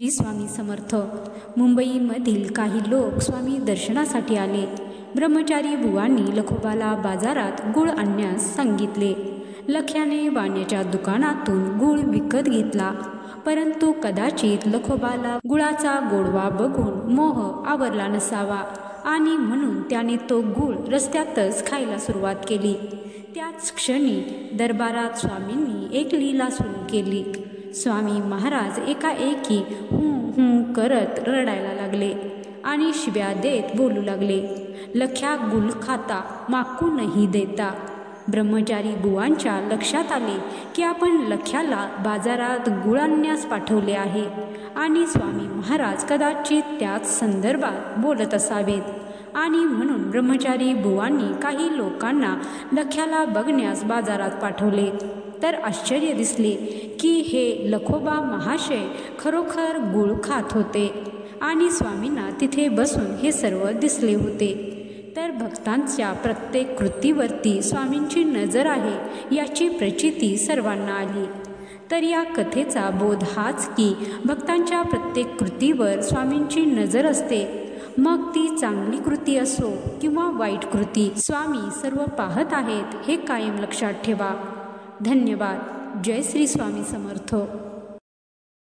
श्री स्वामी समर्थ. मुंबईमधील काही लोक स्वामी दर्शनासाठी आले. ब्रह्मचारी बुवांनी लखोबाला बाजारात गूळ आणण्यास सांगितले. लख्याने वाण्याच्या दुकानातून गूळ विकत घेतला, परंतु कदाचित लखोबाला गुळाचा गोडवा बघून मोह आवरला नसावा आणि म्हणून त्याने तो गूळ रस्त्यातच खायला सुरुवात केली. त्याच क्षणी दरबारात स्वामींनी एक लीला सुरू केली. स्वामी महाराज एकाएकी हूं करत रडायला लागले आणि शिव्या देत बोलू लागले. लख्या गुल खाता माकूनही देता. ब्रह्मचारी बुवांच्या लक्षात आले की आपण लख्याला बाजारात गुळ आणण्यास पाठवले आहे आणि स्वामी महाराज कदाचित त्याच संदर्भात बोलत असावेत आणि म्हणून ब्रह्मचारी बुवांनी काही लोकांना लख्याला बघण्यास बाजारात पाठवले. तर आश्चर्य दिसले की हे लखोबा महाशय खरोखर गूळ खात होते आणि स्वामींना तिथे बसून हे सर्व दिसले होते. तर भक्तांच्या प्रत्येक कृतीवरती स्वामींची नजर आहे याची प्रचिती सर्वांना आली. तर या कथेचा बोध हाच की भक्तांच्या प्रत्येक कृतीवर स्वामींची नजर असते. मग ती चांगली कृती असो किंवा वाईट कृती, स्वामी सर्व पाहत आहेत हे कायम लक्षात ठेवा. धन्यवाद. जय श्री स्वामी समर्थ.